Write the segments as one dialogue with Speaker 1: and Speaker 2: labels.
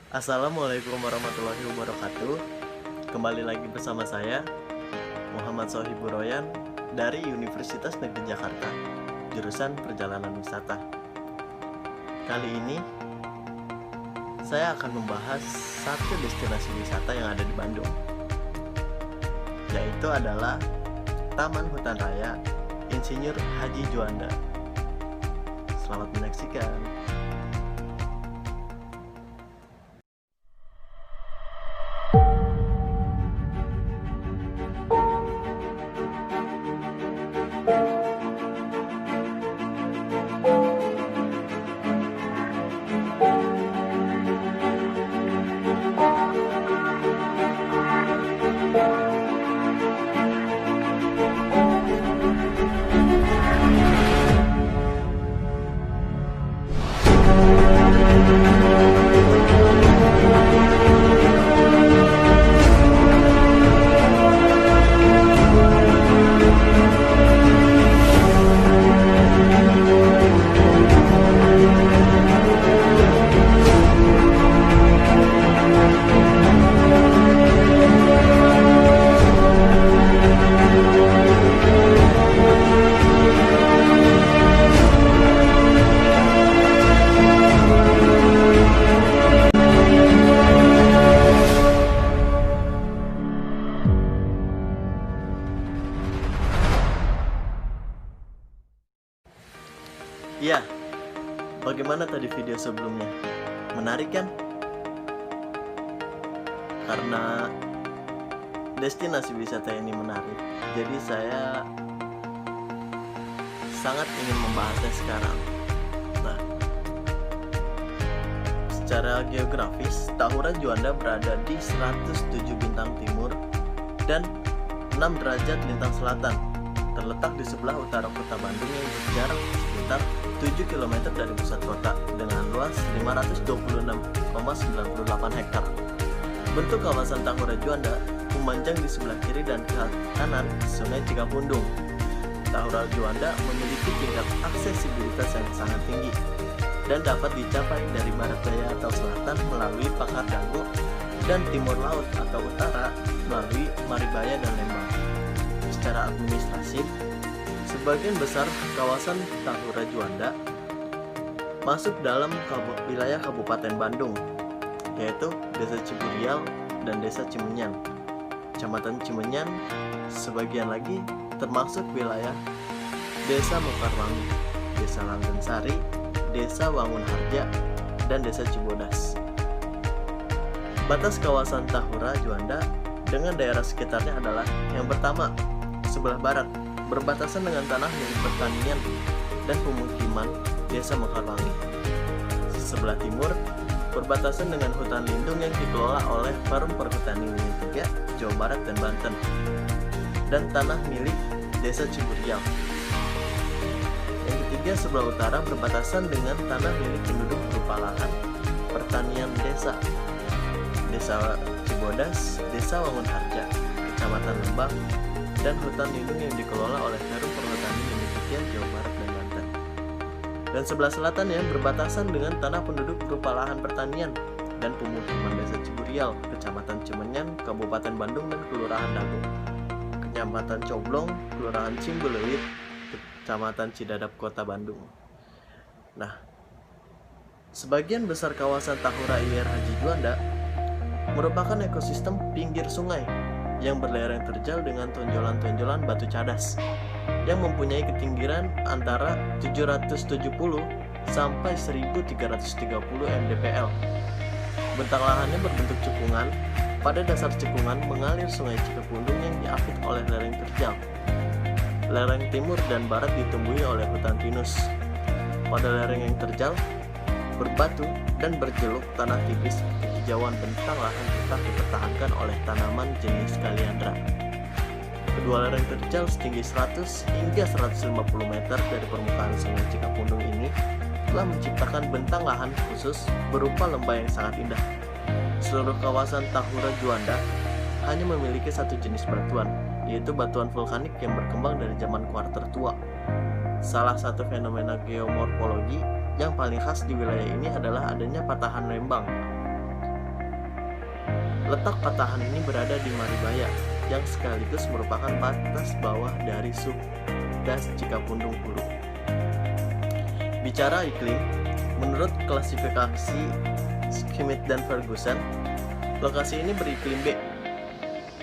Speaker 1: Assalamualaikum warahmatullahi wabarakatuh. Kembali lagi bersama saya Muhammad Sohibur Royan dari Universitas Negeri Jakarta, jurusan Perjalanan Wisata. Kali ini saya akan membahas satu destinasi wisata yang ada di Bandung, yaitu adalah Taman Hutan Raya Insinyur Haji Juanda. Selamat menyaksikan. Ya, bagaimana tadi video sebelumnya? Menarik kan? Karena destinasi wisata ini menarik, jadi saya sangat ingin membahasnya sekarang. Nah, secara geografis, Tahura Juanda berada di 107 bintang timur dan 6 derajat lintang selatan, terletak di sebelah utara kota Bandung yang berjarak sekitar 7 km dari pusat kota dengan luas 526,98 hektar. Bentuk kawasan Tahura Juanda memanjang di sebelah kiri dan kanan Sungai Cikapundung. Tahura Juanda memiliki tingkat aksesibilitas yang sangat tinggi dan dapat dicapai dari barat daya atau selatan melalui Pakar Dago dan timur laut atau utara melalui Maribaya dan Lembang. Secara administratif, sebagian besar kawasan Tahura Juanda masuk dalam wilayah Kabupaten Bandung, yaitu Desa Ciburial dan Desa Cimenyan. Kecamatan Cimenyan sebagian lagi termasuk wilayah Desa Mekarwangi, Desa Langgensari, Desa Wangunharja, dan Desa Cibodas. Batas kawasan Tahura Juanda dengan daerah sekitarnya adalah yang pertama, sebelah barat berbatasan dengan tanah milik pertanian dan pemukiman Desa Mekarwangi. Sebelah timur berbatasan dengan hutan lindung yang dikelola oleh Forum Perhutanian 3 Jawa Barat dan Banten, dan tanah milik Desa Ciburial. Yang ketiga, sebelah utara berbatasan dengan tanah milik penduduk berupa lahan pertanian desa Cibodas, Desa Wangunharja, Kecamatan Lembang, dan hutan lindung yang dikelola oleh Forum Perhutanian 3 Jawa Barat dan Banten. Dan sebelah selatan ya berbatasan dengan tanah penduduk berupa lahan pertanian dan pemukiman Desa Ciburial, Kecamatan Cimenyan, Kabupaten Bandung, dan Kelurahan Dago, Kecamatan Coblong, Kelurahan Cimbeleuit, Kecamatan Cidadap, Kota Bandung. Nah, sebagian besar kawasan Tahura IR Haji Juanda merupakan ekosistem pinggir sungai yang berlereng terjal dengan tonjolan-tonjolan batu cadas yang mempunyai ketinggian antara 770 sampai 1330 mdpl. Bentang lahannya berbentuk cekungan. Pada dasar cekungan mengalir Sungai Cikapundung yang diapit oleh lereng terjal. Lereng timur dan barat ditumbuhi oleh hutan pinus. Pada lereng yang terjal berbatu dan berjeluk tanah tipis, kehijauan bentang lahan tetap dipertahankan oleh tanaman jenis kaliandra. Kedua lereng terjal setinggi 100 hingga 150 meter dari permukaan Sungai Cikapundung ini telah menciptakan bentang lahan khusus berupa lembah yang sangat indah. Seluruh kawasan Tahura Juanda hanya memiliki satu jenis batuan, yaitu batuan vulkanik yang berkembang dari zaman kuarter tua. Salah satu fenomena geomorfologi yang paling khas di wilayah ini adalah adanya patahan lembang. Letak patahan ini berada di Maribaya, yang sekaligus merupakan batas bawah dari subdas Cikapundung Hulu. Bicara iklim, menurut klasifikasi Schmidt dan Ferguson, lokasi ini beriklim B,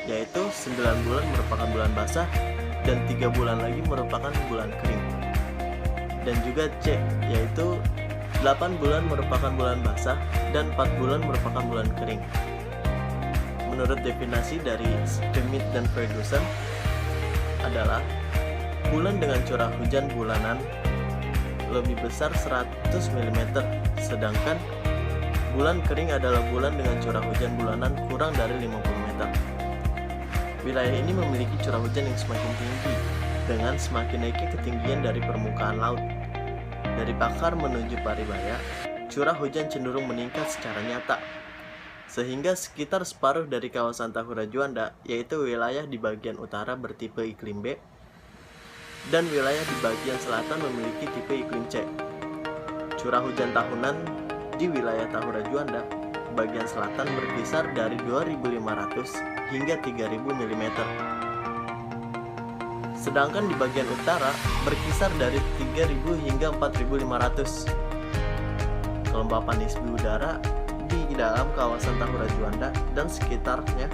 Speaker 1: yaitu 9 bulan merupakan bulan basah dan 3 bulan lagi merupakan bulan kering. Dan juga C, yaitu 8 bulan merupakan bulan basah dan 4 bulan merupakan bulan kering. Menurut definisi dari Schmidt dan Ferguson adalah bulan dengan curah hujan bulanan lebih besar 100 mm, sedangkan bulan kering adalah bulan dengan curah hujan bulanan kurang dari 50 meter. Wilayah ini memiliki curah hujan yang semakin tinggi dengan semakin naiknya ketinggian dari permukaan laut. Dari Pakar menuju Paribaya, curah hujan cenderung meningkat secara nyata, sehingga sekitar separuh dari kawasan Tahura Juanda, yaitu wilayah di bagian utara bertipe iklim B, dan wilayah di bagian selatan memiliki tipe iklim C. Curah hujan tahunan di wilayah Tahura Juanda bagian selatan berkisar dari 2.500 hingga 3.000 mm. Sedangkan di bagian utara berkisar dari 3.000 hingga 4.500. Kelembapan nisbi udara di dalam kawasan Tahura Juanda dan sekitarnya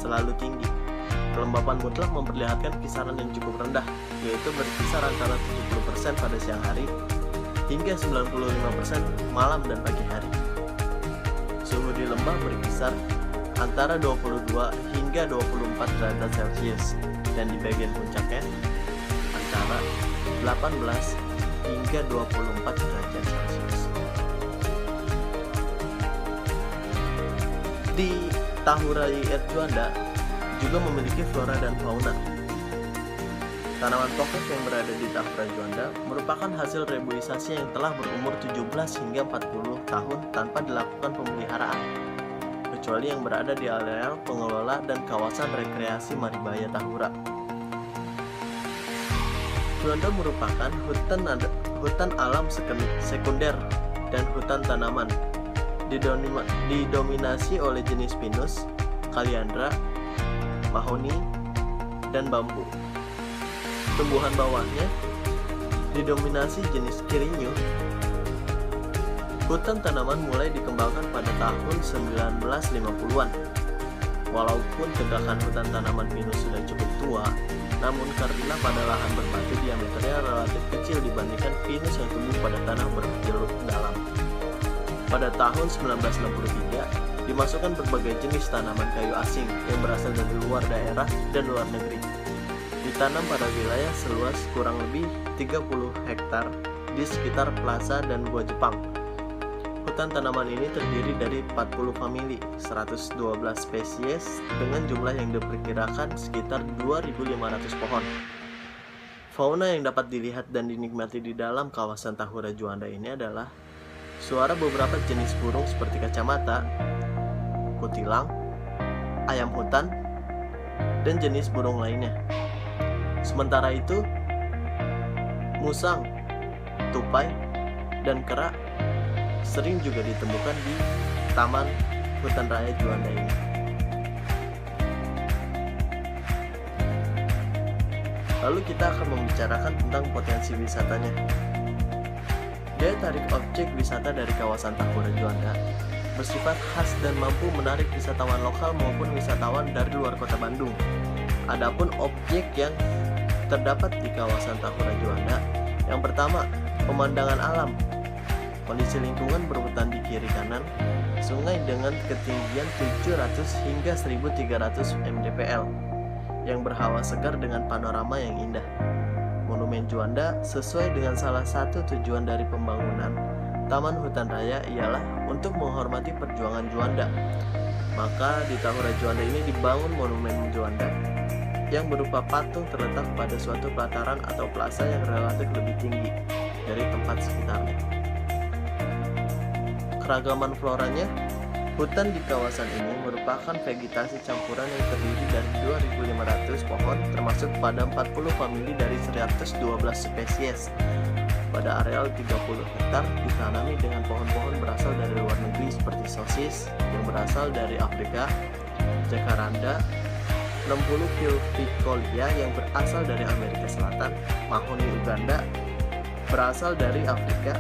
Speaker 1: selalu tinggi. Kelembapan mutlak memperlihatkan kisaran yang cukup rendah, yaitu berkisar antara 70% pada siang hari hingga 95% malam dan pagi hari. Suhu di lembah berkisar antara 22 hingga 24 derajat Celcius dan di bagian puncaknya antara 18 hingga 24 derajat Celcius. Di Tahura Juanda juga memiliki flora dan fauna. Tanaman pokok yang berada di Tahura Juanda merupakan hasil reboisasi yang telah berumur 17 hingga 40 tahun tanpa dilakukan pemeliharaan, kecuali yang berada di areal pengelola dan kawasan rekreasi Maribaya Tahura. Juanda merupakan hutan alam sekunder dan hutan tanaman, didominasi oleh jenis pinus, kaliandra, mahoni, dan bambu. Tumbuhan bawahnya didominasi jenis kirinyo. Hutan tanaman mulai dikembangkan pada tahun 1950-an. Walaupun tegakan hutan tanaman pinus sudah cukup tua, namun karena pada lahan berbatu diameternya relatif kecil dibandingkan pinus yang tumbuh pada tanah berjeruk dalam. Pada tahun 1963, dimasukkan berbagai jenis tanaman kayu asing yang berasal dari luar daerah dan luar negeri. Ditanam pada wilayah seluas kurang lebih 30 hektar di sekitar Plaza dan Gua Jepang. Hutan tanaman ini terdiri dari 40 famili, 112 spesies dengan jumlah yang diperkirakan sekitar 2.500 pohon. Fauna yang dapat dilihat dan dinikmati di dalam kawasan Tahura Juanda ini adalah suara beberapa jenis burung seperti kacamata, kutilang, ayam hutan, dan jenis burung lainnya. Sementara itu, musang, tupai, dan kera sering juga ditemukan di Taman Hutan Raya Juanda ini. Lalu kita akan membicarakan tentang potensi wisatanya. Daya tarik objek wisata dari kawasan Tahura Juanda bersifat khas dan mampu menarik wisatawan lokal maupun wisatawan dari luar kota Bandung. Adapun objek yang terdapat di kawasan Tahura Juanda, yang pertama, pemandangan alam. Kondisi lingkungan berhutan di kiri kanan, sungai dengan ketinggian 700 hingga 1300 mdpl yang berhawa segar dengan panorama yang indah. Monumen Juanda sesuai dengan salah satu tujuan dari pembangunan Taman Hutan Raya ialah untuk menghormati perjuangan Juanda. Maka di Tahura Juanda ini dibangun Monumen Juanda yang berupa patung terletak pada suatu pelataran atau plaza yang relatif lebih tinggi dari tempat sekitarnya. Keragaman floranya, hutan di kawasan ini merupakan vegetasi campuran yang terdiri dari 2.500 pohon termasuk pada 40 famili dari 112 spesies. Pada areal 30 hektar ditanami dengan pohon-pohon berasal dari luar negeri seperti sosis yang berasal dari Afrika, jacaranda, 60 Kilpicolia yang berasal dari Amerika Selatan, mahoni Uganda berasal dari Afrika,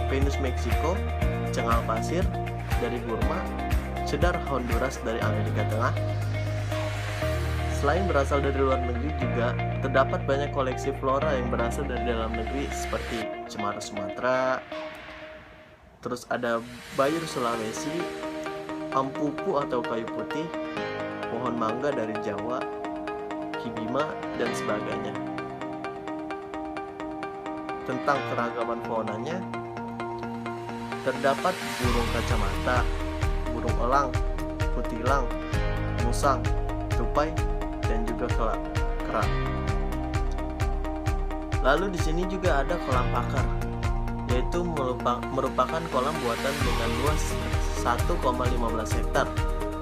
Speaker 1: Pinus Meksiko, cengal pasir dari Burma, cedar Honduras dari Amerika Tengah. Selain berasal dari luar negeri, juga terdapat banyak koleksi flora yang berasal dari dalam negeri seperti cemara Sumatera, terus ada bayur Sulawesi, ampupu atau kayu putih, pohon mangga dari Jawa, kibima, dan sebagainya. Tentang keragaman faunanya, terdapat burung kacamata, burung elang, kutilang, musang, tupai, dan juga kera. Lalu di sini juga ada kolam pakar, yaitu merupakan kolam buatan dengan luas 1,15 hektar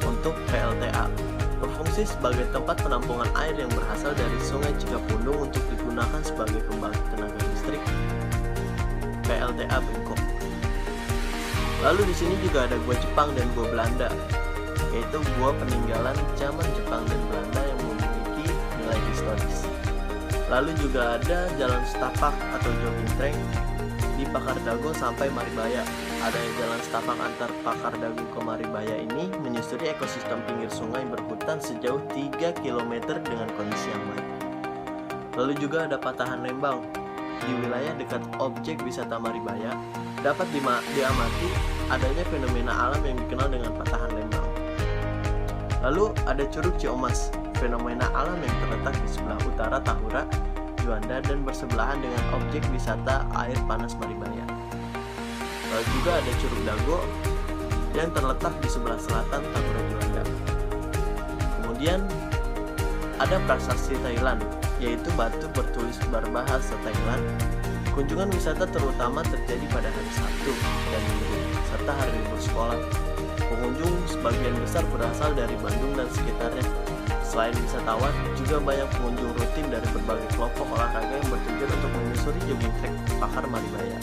Speaker 1: untuk PLTA, berfungsi sebagai tempat penampungan air yang berasal dari Sungai Cikapundung untuk digunakan sebagai pembangkit tenaga listrik PLTA Bengkok. Lalu di sini juga ada gua Jepang dan gua Belanda, yaitu gua peninggalan zaman Jepang dan Belanda yang memiliki nilai historis. Lalu juga ada jalan setapak atau jogging track di Pakardago sampai Maribaya. Ada jalan setapak antar Pakardago ke Maribaya ini menyusuri ekosistem pinggir sungai berhutan sejauh 3 km dengan kondisi yang baik. Lalu juga ada patahan Lembang di wilayah dekat objek wisata Maribaya. Dapat diamati adanya fenomena alam yang dikenal dengan patahan Lembang. Lalu ada Curug Ciomas, fenomena alam yang terletak di sebelah utara Tahura, Juanda, dan bersebelahan dengan objek wisata air panas Maribaya. Lalu juga ada Curug Dago yang terletak di sebelah selatan Tahura, Juanda. Kemudian ada prasasti Thailand, yaitu batu bertulis berbahasa Thailand. Kunjungan wisata terutama terjadi pada hari Sabtu dan Minggu, serta hari libur sekolah. Pengunjung sebagian besar berasal dari Bandung dan sekitarnya. Selain wisatawan, juga banyak pengunjung rutin dari berbagai kelompok olahraga yang bertujuan untuk menyusuri jogging track Pakar Maribaya.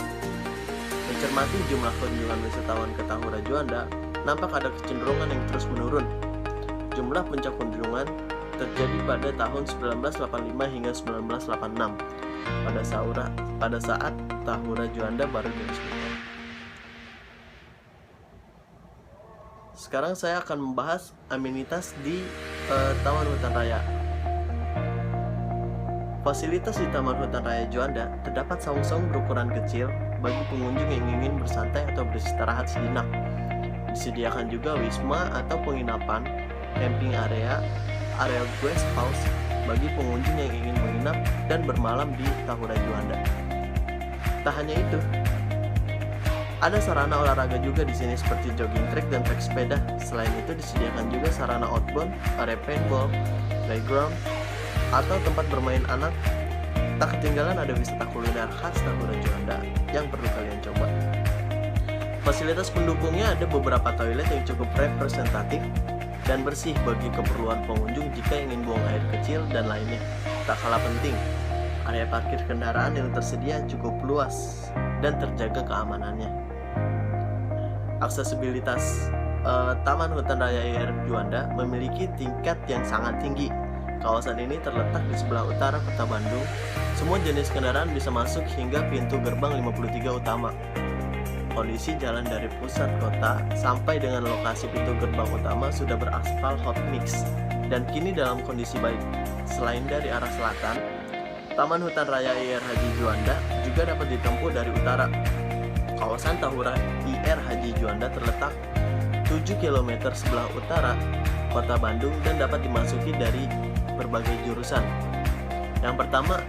Speaker 1: Mencermati jumlah kunjungan wisatawan ke Tahura Juanda, nampak ada kecenderungan yang terus menurun. Jumlah puncak kunjungan terjadi pada tahun 1985 hingga 1986 pada saat Tahura Juanda baru diresmikan. Sekarang saya akan membahas amenitas di Taman Hutan Raya. Fasilitas di Taman Hutan Raya Juanda terdapat saung-saung berukuran kecil bagi pengunjung yang ingin bersantai atau beristirahat sejenak. Disediakan juga wisma atau penginapan, camping area guest house bagi pengunjung yang ingin menginap dan bermalam di Tahura Juanda. Tak hanya itu, ada sarana olahraga juga di sini seperti jogging track dan trek sepeda. Selain itu disediakan juga sarana outbound, area paintball, playground, atau tempat bermain anak. Tak ketinggalan ada wisata kuliner khas Tahura Juanda yang perlu kalian coba. Fasilitas pendukungnya ada beberapa toilet yang cukup representatif dan bersih bagi keperluan pengunjung jika ingin buang air kecil dan lainnya. Tak kalah penting, area parkir kendaraan yang tersedia cukup luas dan terjaga keamanannya. Aksesibilitas Taman Hutan Raya IR Juanda memiliki tingkat yang sangat tinggi. Kawasan ini terletak di sebelah utara kota Bandung. Semua jenis kendaraan bisa masuk hingga pintu gerbang 53 utama. Kondisi jalan dari pusat kota sampai dengan lokasi pintu gerbang utama sudah beraspal hot mix dan kini dalam kondisi baik. Selain dari arah selatan, Taman Hutan Raya IR Haji Juanda juga dapat ditempuh dari utara. Kawasan Tahura IR Haji Juanda terletak 7 km sebelah utara kota Bandung dan dapat dimasuki dari berbagai jurusan. Yang pertama,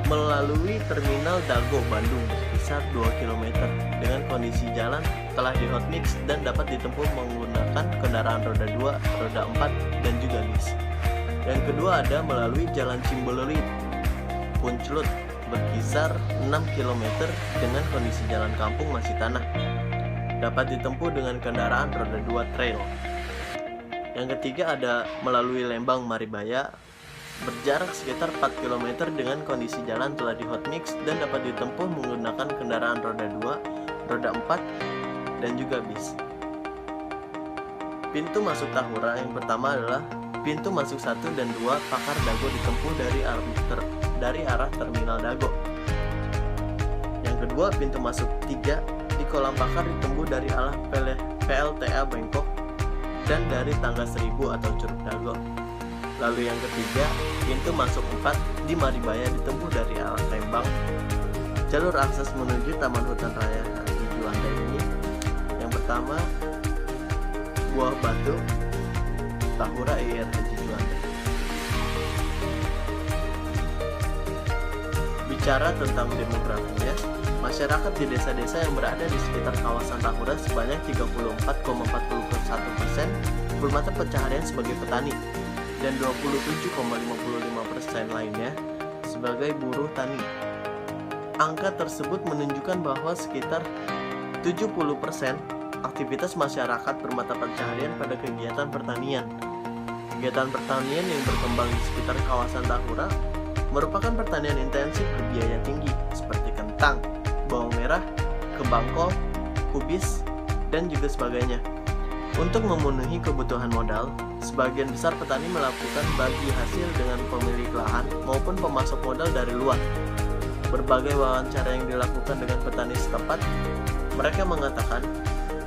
Speaker 1: melalui Terminal Dago Bandung berkisar 2 km dengan kondisi jalan telah di hotmix dan dapat ditempuh menggunakan kendaraan roda 2, roda 4, dan juga bis. Yang kedua ada melalui Jalan Cimbelelit Punclut berkisar 6 km dengan kondisi jalan kampung masih tanah. Dapat ditempuh dengan kendaraan roda 2 trail. Yang ketiga ada melalui Lembang Maribaya berjarak sekitar 4 km dengan kondisi jalan telah di hotmix dan dapat ditempuh menggunakan kendaraan roda 2, roda 4, dan juga bis. Pintu masuk Tahura yang pertama adalah pintu masuk 1 dan 2 Pakar Dago ditempuh dari arah Terminal Dago. Yang kedua, pintu masuk 3 di Kolam Pakar ditempuh dari arah PLTA Bangkok dan dari Tangga 1000 atau Curug Dago. Lalu yang ketiga, pintu masuk 4 di Maribaya ditempuh dari arah Lembang. Jalur akses menuju Taman Hutan Raya Haji Juanda ini yang pertama Buah Batu, Tahura IR Haji Juanda. Bicara tentang demografinya, masyarakat di desa-desa yang berada di sekitar kawasan Tahura sebanyak 34,41% bermata pencaharian sebagai petani dan 27,55% lainnya sebagai buruh tani. Angka tersebut menunjukkan bahwa sekitar 70% aktivitas masyarakat bermata pencaharian pada kegiatan pertanian. Kegiatan pertanian yang berkembang di sekitar kawasan Tahura merupakan pertanian intensif berbiaya tinggi seperti kentang, bawang merah, kembang kol, kubis, dan juga sebagainya. Untuk memenuhi kebutuhan modal, sebagian besar petani melakukan bagi hasil dengan pemilik lahan maupun pemasok modal dari luar. Berbagai wawancara yang dilakukan dengan petani setempat, mereka mengatakan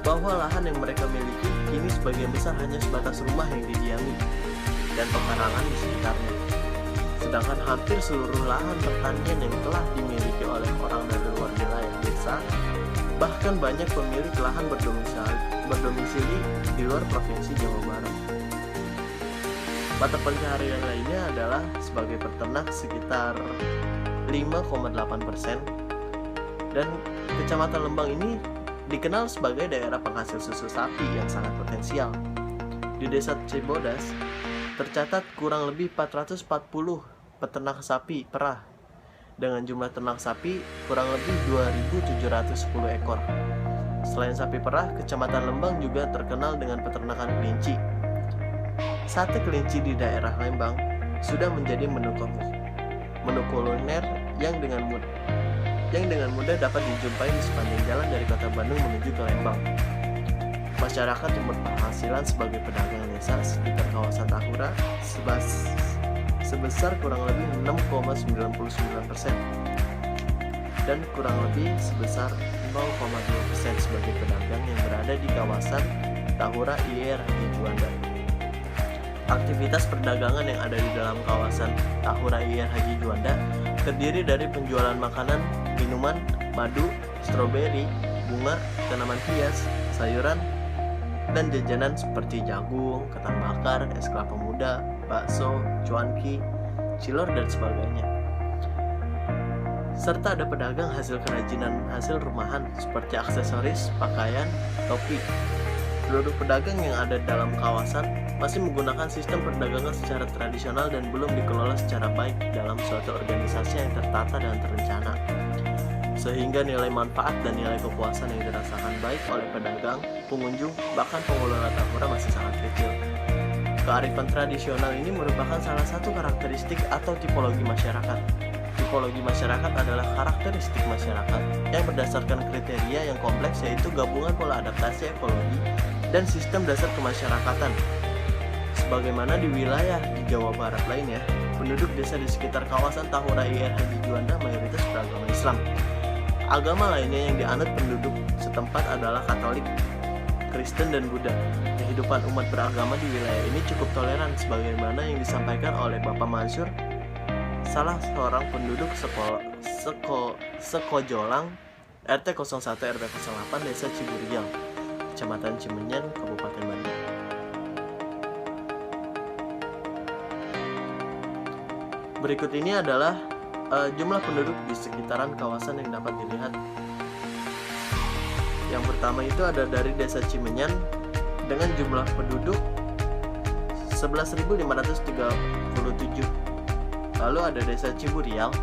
Speaker 1: bahwa lahan yang mereka miliki kini sebagian besar hanya sebatas rumah yang didiami dan pekarangan di sekitarnya. Sedangkan hampir seluruh lahan pertanian yang telah dimiliki oleh orang dari luar wilayah desa, bahkan banyak pemilik lahan berdomisili di luar provinsi Jawa Barat. Mata pencaharian lainnya adalah sebagai peternak sekitar 5,8%, dan Kecamatan Lembang ini dikenal sebagai daerah penghasil susu sapi yang sangat potensial. Di Desa Cibodas tercatat kurang lebih 440 peternak sapi perah dengan jumlah ternak sapi kurang lebih 2.710 ekor. Selain sapi perah, Kecamatan Lembang juga terkenal dengan peternakan kelinci. Sate kelinci di daerah Lembang sudah menjadi menu kuliner yang dengan mudah dapat dijumpai di sepanjang jalan dari kota Bandung menuju ke Lembang. Masyarakat yang berpenghasilan sebagai pedagang desa sekitar kawasan Tahura sebesar kurang lebih 6,99% dan kurang lebih sebesar 0,2% sebagai pedagang yang berada di kawasan Tahura IR Haji Juanda. Aktivitas perdagangan yang ada di dalam kawasan Tahura IR Haji Juanda terdiri dari penjualan makanan, minuman, madu, stroberi, bunga, tanaman hias, sayuran, dan jajanan seperti jagung, ketan bakar, es kelapa muda, bakso, cuanki, cilor, dan sebagainya. Serta ada pedagang hasil kerajinan hasil rumahan seperti aksesoris, pakaian, topi. Seluruh pedagang yang ada dalam kawasan masih menggunakan sistem perdagangan secara tradisional dan belum dikelola secara baik dalam suatu organisasi yang tertata dan terencana, sehingga nilai manfaat dan nilai kepuasan yang dirasakan baik oleh pedagang, pengunjung, bahkan pengelola Tahura masih sangat kecil. Kearifan tradisional ini merupakan salah satu karakteristik atau tipologi masyarakat. Tipologi masyarakat adalah karakteristik masyarakat yang berdasarkan kriteria yang kompleks, yaitu gabungan pola adaptasi ekologi dan sistem dasar kemasyarakatan. Sebagaimana di wilayah di Jawa Barat lainnya, penduduk desa di sekitar kawasan Tahura IR Haji Juanda mayoritas beragama Islam. Agama lainnya yang dianut penduduk setempat adalah Katolik, Kristen, dan Buddha. Kehidupan umat beragama di wilayah ini cukup toleran sebagaimana yang disampaikan oleh Bapak Mansur, salah seorang penduduk Sekojolang, RT 01 RW 08 Desa Ciburial, Kecamatan Cimenyan, Kabupaten Bandung. Berikut ini adalah jumlah penduduk di sekitaran kawasan yang dapat dilihat. Yang pertama itu ada dari Desa Cimenyan dengan jumlah penduduk 11.537. Lalu ada Desa Ciburial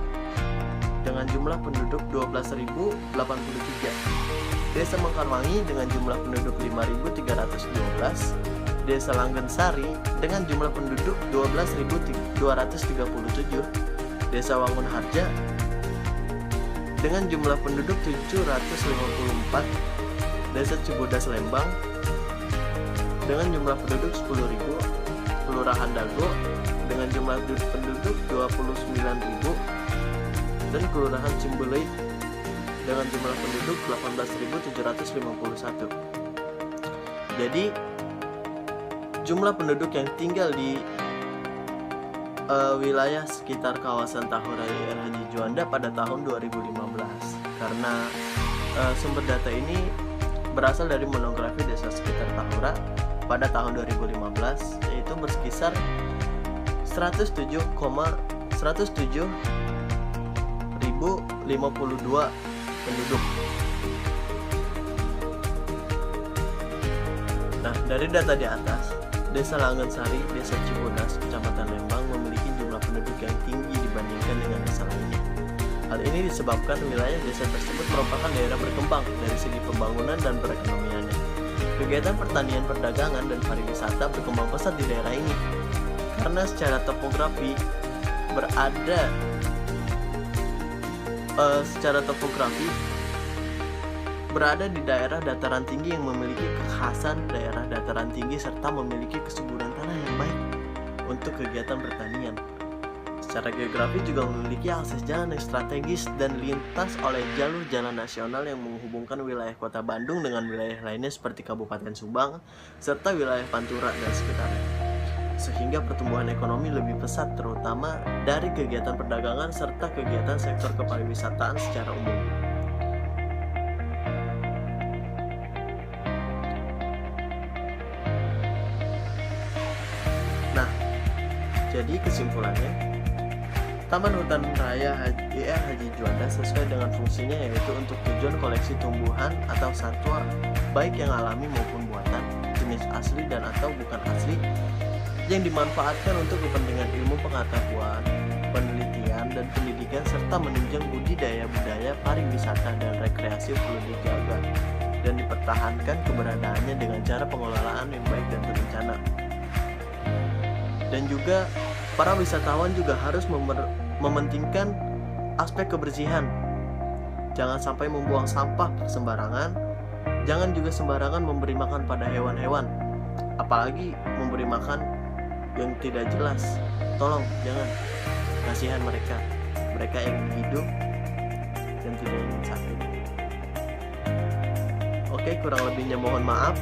Speaker 1: dengan jumlah penduduk 12.083. Desa Mekarwangi dengan jumlah penduduk 5.312. Desa Langgensari dengan jumlah penduduk 12.237. Desa Wangunharja dengan jumlah penduduk 754. Desa Cibodas Lembang dengan jumlah penduduk 10.000, Kelurahan Dago dengan jumlah penduduk 29.000, dan Kelurahan Cimbeleit dengan jumlah penduduk 18.751. Jadi jumlah penduduk yang tinggal di wilayah sekitar kawasan Tahura YR Haji Juanda pada tahun 2015. Karena sumber data ini berasal dari monografi desa sekitar Tahura pada tahun 2015, yaitu berkisar 107.107.052 penduduk. Nah, dari data di atas, Desa Langensari, Desa Cibodas, Kecamatan Lembang memiliki jumlah penduduk yang tinggi dibandingkan dengan desa lainnya. Hal ini disebabkan wilayah desa tersebut merupakan daerah berkembang dari segi pembangunan dan perekonomiannya. Kegiatan pertanian, perdagangan, dan pariwisata berkembang pesat di daerah ini. Karena secara topografi berada di daerah dataran tinggi yang memiliki kekhasan daerah dataran tinggi serta memiliki kesuburan tanah yang baik untuk kegiatan pertanian. Secara geografi juga memiliki akses jalan yang strategis dan lintas oleh jalur jalan nasional yang menghubungkan wilayah Kota Bandung dengan wilayah lainnya seperti Kabupaten Subang serta wilayah Pantura dan sekitarnya. Sehingga pertumbuhan ekonomi lebih pesat terutama dari kegiatan perdagangan serta kegiatan sektor kepariwisataan secara umum. Nah, jadi kesimpulannya, Taman Hutan Raya YR Haji Juanda sesuai dengan fungsinya, yaitu untuk tujuan koleksi tumbuhan atau satwa baik yang alami maupun buatan, jenis asli dan atau bukan asli, yang dimanfaatkan untuk kepentingan ilmu pengetahuan, penelitian, dan pendidikan serta menunjang budaya, pariwisata, dan rekreasi perlu dijaga dan dipertahankan keberadaannya dengan cara pengelolaan yang baik dan terencana. Dan juga para wisatawan juga harus mementingkan aspek kebersihan. Jangan sampai membuang sampah sembarangan. Jangan juga sembarangan memberi makan pada hewan-hewan, apalagi memberi makan yang tidak jelas. Tolong jangan, kasihan mereka yang hidup dan tidak ingin sakit. Oke, kurang lebihnya mohon maaf.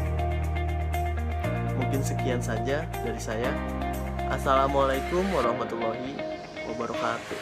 Speaker 1: Mungkin sekian saja dari saya. Assalamualaikum warahmatullahi wabarakatuh.